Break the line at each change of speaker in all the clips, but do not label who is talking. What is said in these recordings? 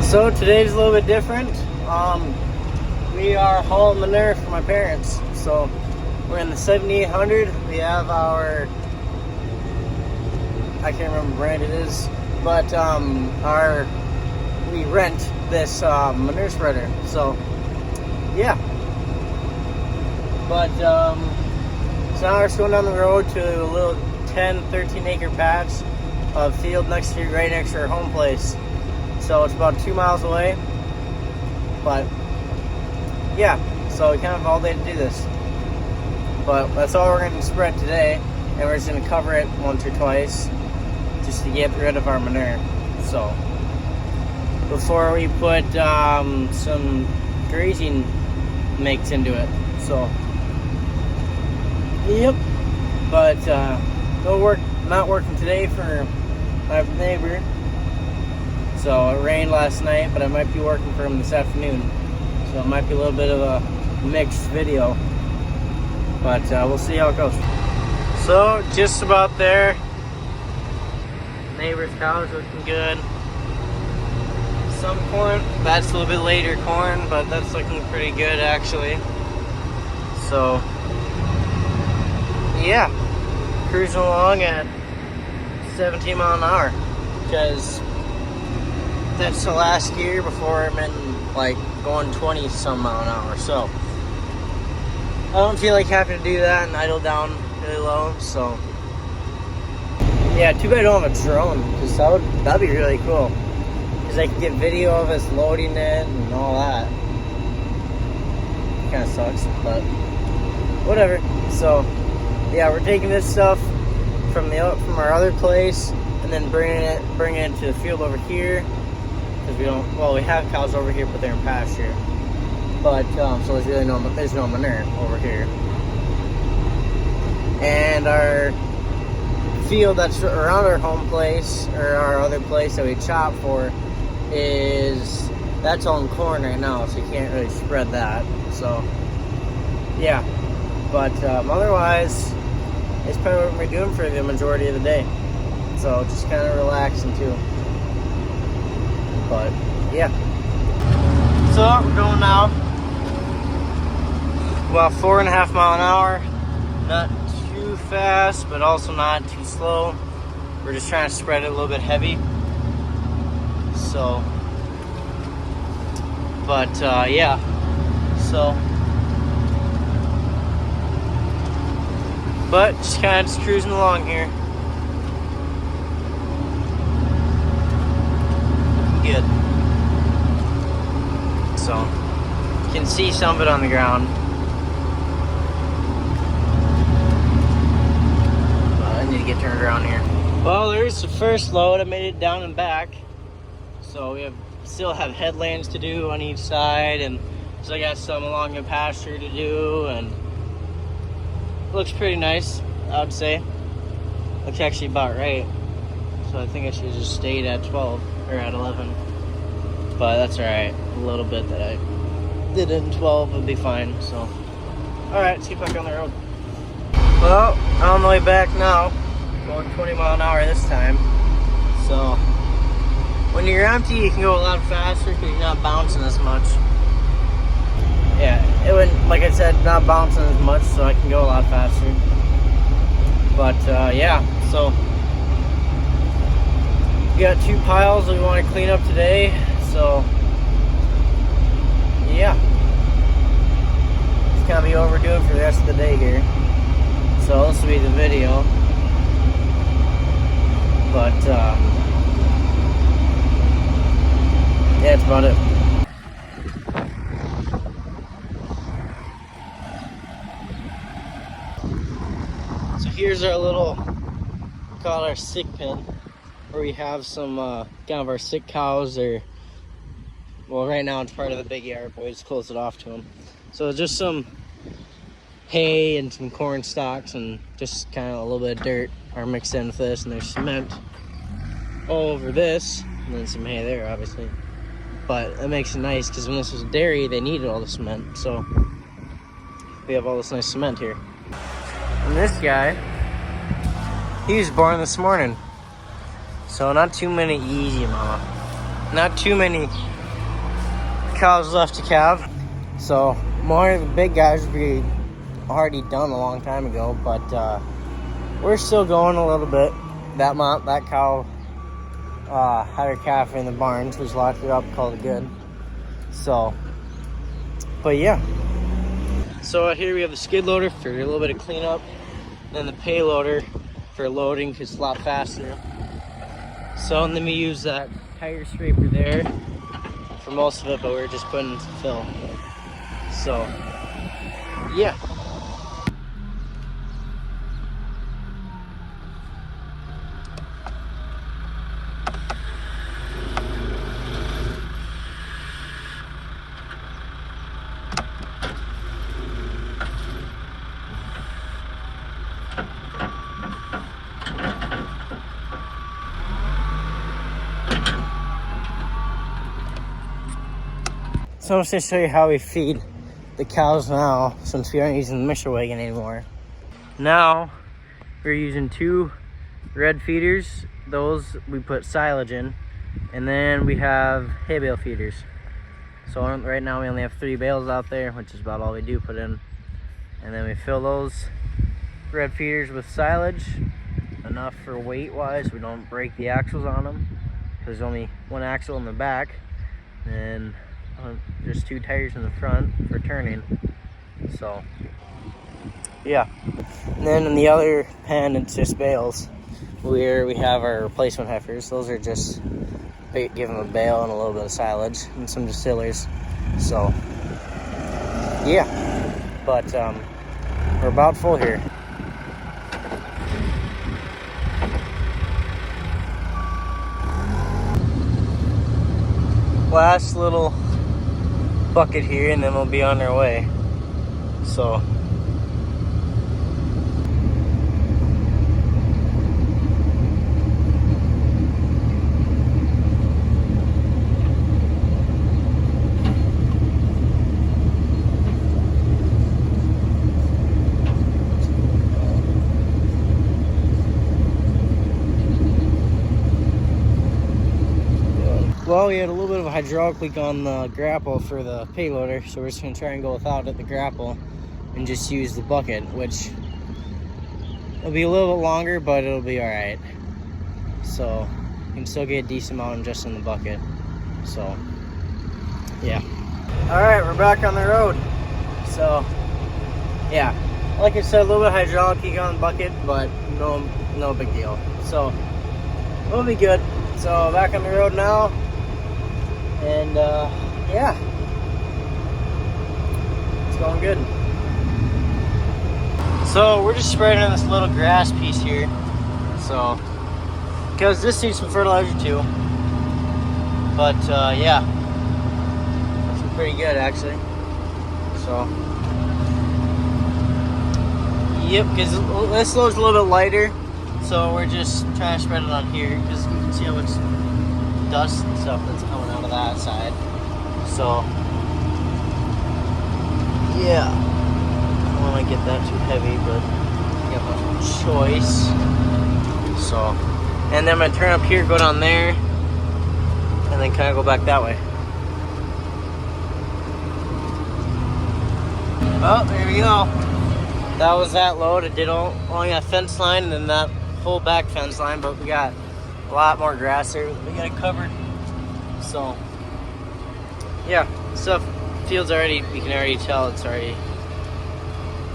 So today's a little bit different. We are hauling manure for my parents. So we're in the 7800. We have our, I can't remember what brand it is, but we rent this manure spreader. So yeah. But so now we're just going down the road to a little 13 acre patch of field right next to our home place. So it's about 2 miles away, but yeah, so we kind of have all day to do this. But that's all we're going to spread today, and we're just going to cover it once or twice just to get rid of our manure. So before we put some grazing mix into it. So yep, but not working today for my neighbor. So it rained last night, but I might be working for him this afternoon. So it might be a little bit of a mixed video, but we'll see how it goes. So just about there. Neighbor's cow's looking good. Some corn, that's a little bit later corn, but that's looking pretty good actually. So yeah, cruising along at 17 mile an hour, because that's the last year before I'm in like going 20 some mile an hour. So I don't feel like having to do that and idle down really low. So yeah, too bad I don't have a drone, because that'd be really cool, because I could get video of us loading it and all that. Kind of sucks, but whatever. So yeah, we're taking this stuff from our other place and then bringing it to the field over here, because we have cows over here, but they're in pasture. But so there's no manure over here. And our field that's around our home place, or our other place that we chop for, that's on corn right now, so you can't really spread that. So yeah, but otherwise it's probably what we're doing for the majority of the day. So just kind of relaxing too. But yeah. So we're going now about 4.5 mile an hour. Not too fast, but also not too slow. We're just trying to spread it a little bit heavy. So, but yeah. So, but just kind of cruising along here. Good. So you can see some of it on the ground. I need to get turned around here. Well, there's the first load. I made it down and back. So we still have headlands to do on each side, and so I got some along the pasture to do, and it looks pretty nice, I would say. Looks actually about right. So I think I should have just stayed at 12 or at 11. But that's alright. A little bit that I did in 12 would be fine. So alright, let's get back on the road. Well, I'm on the way back now. Going 20 mile an hour this time. So when you're empty, you can go a lot faster because you're not bouncing as much. Yeah, it wouldn't, like I said, not bouncing as much, so I can go a lot faster. But yeah, so we got 2 piles that we want to clean up today. So yeah, it's gonna be overdoing for the rest of the day here. So this will be the video. But yeah, that's about it. So here's our little, we call it our sick pen, where we have some kind of our sick cows. Well, right now it's part of the big yard, but we just close it off to them. So just some hay and some corn stalks and just kind of a little bit of dirt are mixed in with this, and there's cement all over this, and then some hay there, obviously. But it makes it nice, because when this was dairy, they needed all the cement. So we have all this nice cement here. And this guy, he was born this morning. So not too many, easy mama. Not too many cows left to calve. So more of the big guys would be already done a long time ago, but we're still going a little bit. That cow had her calf in the barn, so we just locked it up, called it good. So, but yeah. So here we have the skid loader for a little bit of cleanup, then the payloader for loading, because it's a lot faster. So, and then we use that tire scraper there for most of it, but we're just putting fill. So, yeah. So I'm just going to show you how we feed the cows now, since we aren't using the mixer wagon anymore. Now we're using 2 red feeders. Those we put silage in, and then we have hay bale feeders. So right now we only have 3 bales out there, which is about all we do put in. And then we fill those red feeders with silage, enough for weight wise. We don't break the axles on them, because there's only 1 axle in the back, and just 2 tires in the front for turning. So yeah. And then in the other pen, it's just bales where we have our replacement heifers. Those are just give them a bale and a little bit of silage and some distillers. So yeah, but we're about full here. Last little bucket here, and then we'll be on our way. So well, we had a little bit of a hydraulic leak on the grapple for the payloader, so we're just going to try and go without it, the grapple, and just use the bucket, which will be a little bit longer, but it'll be alright. So you can still get a decent amount just in the bucket. So yeah. Alright, we're back on the road. So yeah, like I said, a little bit of hydraulic leak on the bucket, but no big deal. So we'll be good. So back on the road now. And yeah, it's going good. So we're just spraying on this little grass piece here. So, because this needs some fertilizer too. But yeah, it's pretty good actually. So, yep, because this load's a little bit lighter. So we're just trying to spread it on here, because you can see how much dust and stuff that's coming out of that side. So yeah, I don't want to get that too heavy, but I got no choice. So, and then I'm gonna turn up here, go down there, and then kind of go back that way. Oh, there we go. That was that load. It did only that fence line and then that whole back fence line, but we got a lot more grass there. We got it covered. So yeah, stuff field's already, you can already tell it's already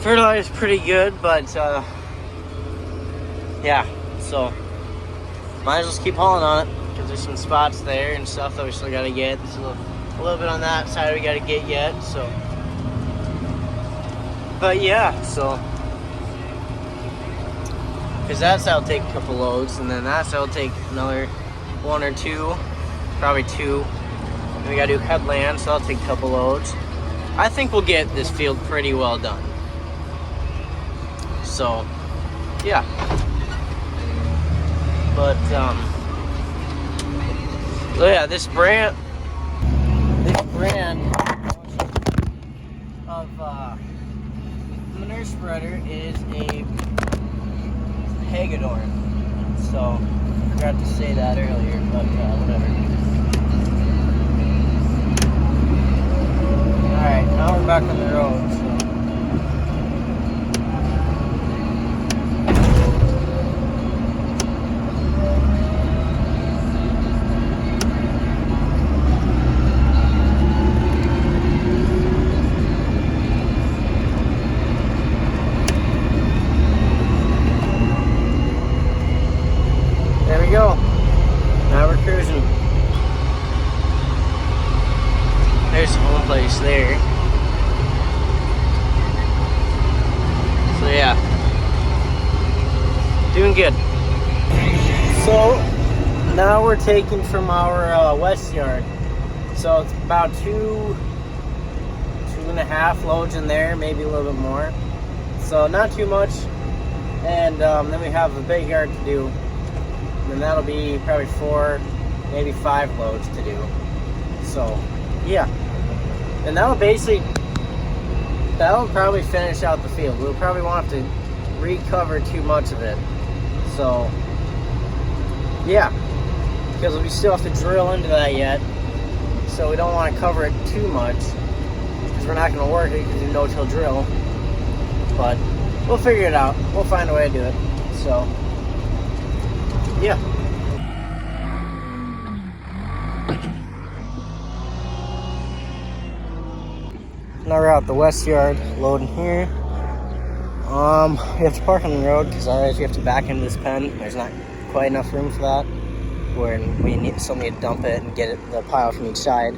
fertilized pretty good, but yeah, so might as well just keep hauling on it, because there's some spots there and stuff that we still gotta get. There's a little bit on that side we gotta get yet, so. But yeah, so, because that side will take a couple loads, and then that side will take another 1 or 2, probably 2. And we gotta do headland, so that'll take a couple loads. I think we'll get this field pretty well done. So, yeah. But, so yeah, this brand of manure spreader is a Hagedorn. So, I forgot to say that earlier, but whatever. Alright, now we're back on the road, so. There we go. Now we're cruising. There's the home place there. So yeah, doing good. So now we're taking from our west yard. So it's about two and a half loads in there, maybe a little bit more. So not too much. And then we have a big yard to do. And that'll be probably 4, maybe 5 loads to do. So yeah. And that'll probably finish out the field. We'll probably won't have to recover too much of it. So yeah, because we still have to drill into that yet. So we don't want to cover it too much because we're not going to work it because we no-till drill. But we'll figure it out. We'll find a way to do it. So yeah. Now we're out the west yard, loading here. We have to park on the road because otherwise we have to back into this pen. There's not quite enough room for that. Where we still need to dump it and get the pile from each side.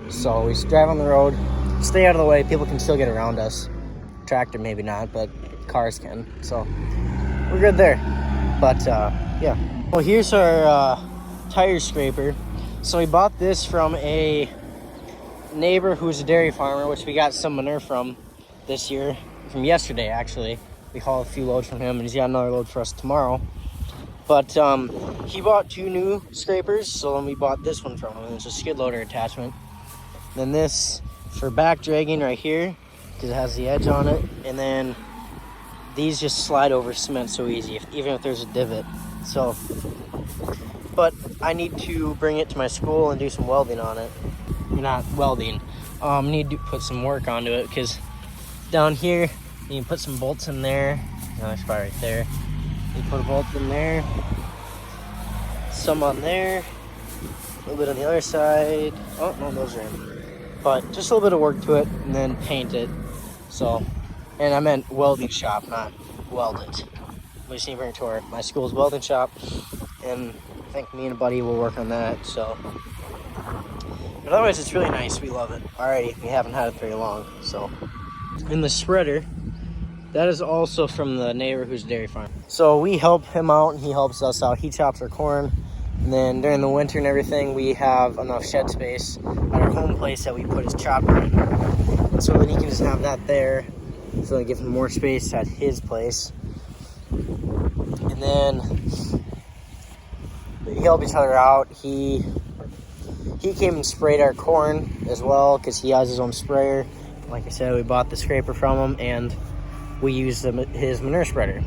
So we just drive on the road, stay out of the way. People can still get around us. Tractor maybe not, but cars can. So we're good there. But yeah. Well, here's our tire scraper. So we bought this from a neighbor who's a dairy farmer, which we got some manure from this year, from yesterday actually. We hauled a few loads from him, and he's got another load for us tomorrow. But he bought 2 new scrapers, so then we bought this one from him. It's a skid loader attachment. Then this for back dragging right here, because it has the edge on it. And then these just slide over cement so easy, even if there's a divot. So, but I need to bring it to my school and do some welding on it. Not welding. Need to put some work onto it because down here you can put some bolts in there. Nice spot right there. You put a bolt in there, some on there, a little bit on the other side. Oh no, those are in. But just a little bit of work to it, and then paint it. So, and I meant welding shop, not weld it. We just need to bring it to my school's welding shop, and I think me and a buddy will work on that. So. But otherwise, it's really nice. We love it. Alrighty, we haven't had it very long. So, in the spreader, that is also from the neighbor who's a dairy farm. So we help him out, and he helps us out. He chops our corn, and then during the winter and everything, we have enough shed space at our home place that we put his chopper in. And so then he can just have that there, so it gives him more space at his place. And then we help each other out. He came and sprayed our corn as well because he has his own sprayer. Like I said, we bought the scraper from him and we used his manure spreader.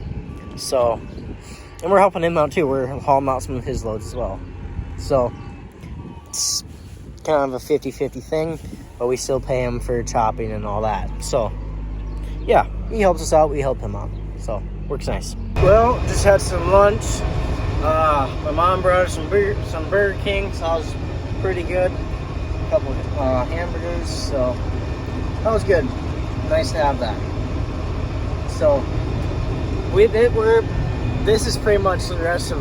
So, and we're helping him out too. We're hauling out some of his loads as well. So, it's kind of a 50-50 thing, but we still pay him for chopping and all that. So, yeah, he helps us out, we help him out. So, works nice. Well, just had some lunch. My mom brought us some Burger King, so I was pretty good. A couple hamburgers, so that was good. Nice to have that. So this is pretty much the rest of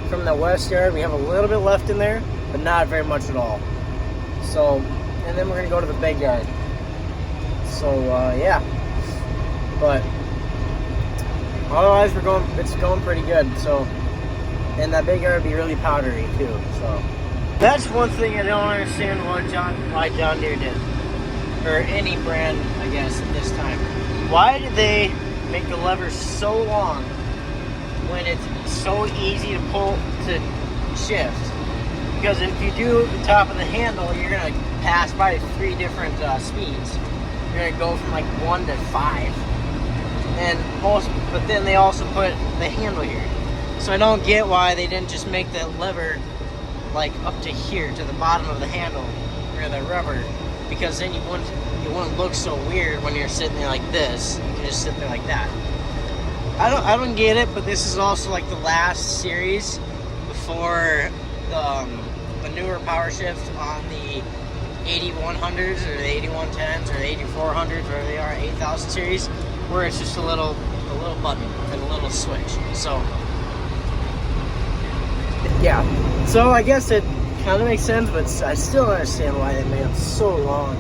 from the west yard. We have a little bit left in there, but not very much at all. So, and then we're gonna go to the big yard. So yeah, but otherwise it's going pretty good. So, and that big yard would be really powdery too. So. That's one thing I don't understand why John Deere did, or any brand, I guess, at this time. Why did they make the lever so long when it's so easy to pull to shift? Because if you do the top of the handle, you're gonna pass by 3 different speeds. You're gonna go from like 1 to 5, but then they also put the handle here. So I don't get why they didn't just make the lever like up to here, to the bottom of the handle, or the rubber, because then you wouldn't it wouldn't look so weird when you're sitting there like this. You can just sit there like that. I don't get it, but this is also like the last series before the newer power shift on the 8100s or the 8110s or the 8400s, where they are 8000 series, where it's just a little button and a little switch. So yeah, so I guess it kind of makes sense, but I still don't understand why they made them so long.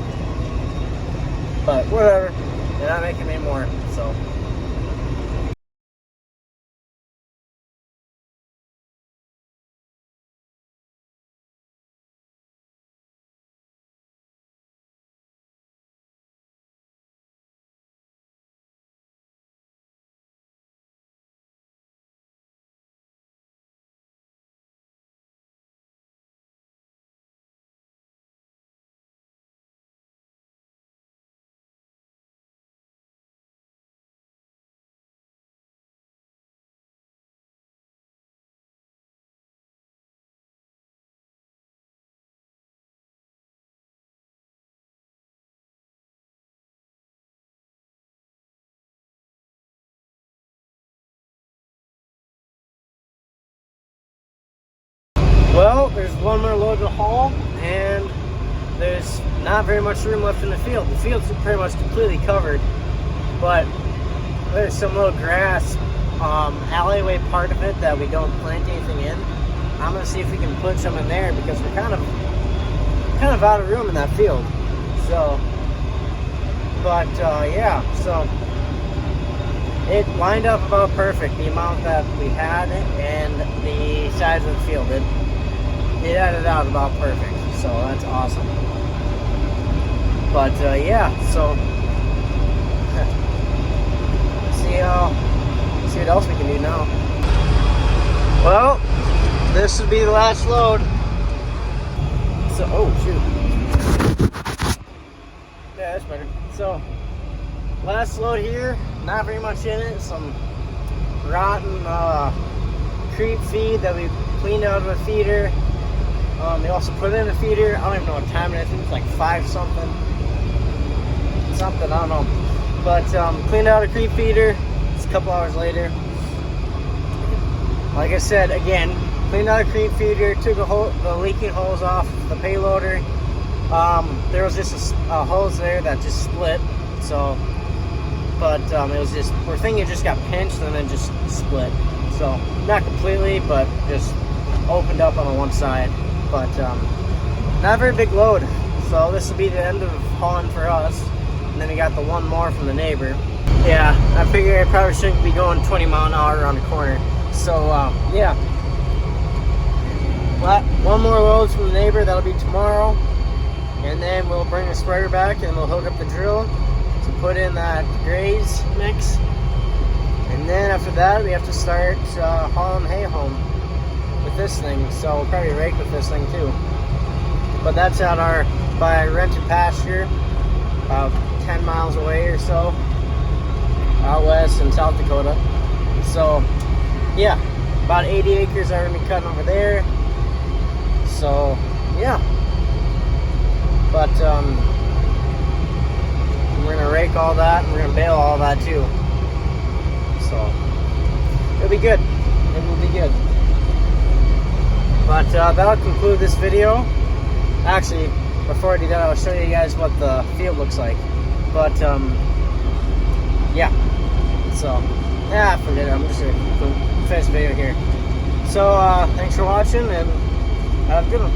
But whatever, they're not making any more, so. Well, there's one more load to haul, and there's not very much room left in the field. The field's pretty much completely covered, but there's some little grass alleyway part of it that we don't plant anything in. I'm gonna see if we can put some in there because we're kind of out of room in that field. So, but yeah, so it lined up about perfect, the amount that we had and the size of the field. It added out about perfect, so that's awesome. But yeah, so see what else we can do now. Well, this would be the last load. So, oh shoot. Yeah, that's better. So, last load here, not very much in it. Some rotten creep feed that we cleaned out of a feeder. They also put in a feeder. I don't even know what time it is. I think it's like 5 something. I don't know. But cleaned out a creep feeder. It's a couple hours later. Like I said, again, cleaned out a creep feeder, took the leaking hose off the payloader. There was just a hose there that just split. So, but it was just, we're thinking it just got pinched and then just split. So, not completely, but just opened up on the one side. But not a very big load. So this will be the end of hauling for us. And then we got the one more from the neighbor. Yeah, I figure I probably shouldn't be going 20 mile an hour around the corner. So yeah. One more load from the neighbor, that'll be tomorrow. And then we'll bring the sprayer back and we'll hook up the drill to put in that graze mix. And then after that, we have to start hauling hay home with this thing. So we'll probably rake with this thing too. But that's out by rented pasture, about 10 miles away or so, out west in South Dakota. So yeah, about 80 acres are going to be cutting over there. So yeah, but we're going to rake all that and we're going to bale all that too. So it'll be good. It will be good. But that'll conclude this video. Actually, before I do that, I'll show you guys what the field looks like. But yeah, so yeah, forget it. I'm just gonna finish the video here. So thanks for watching and have a good one.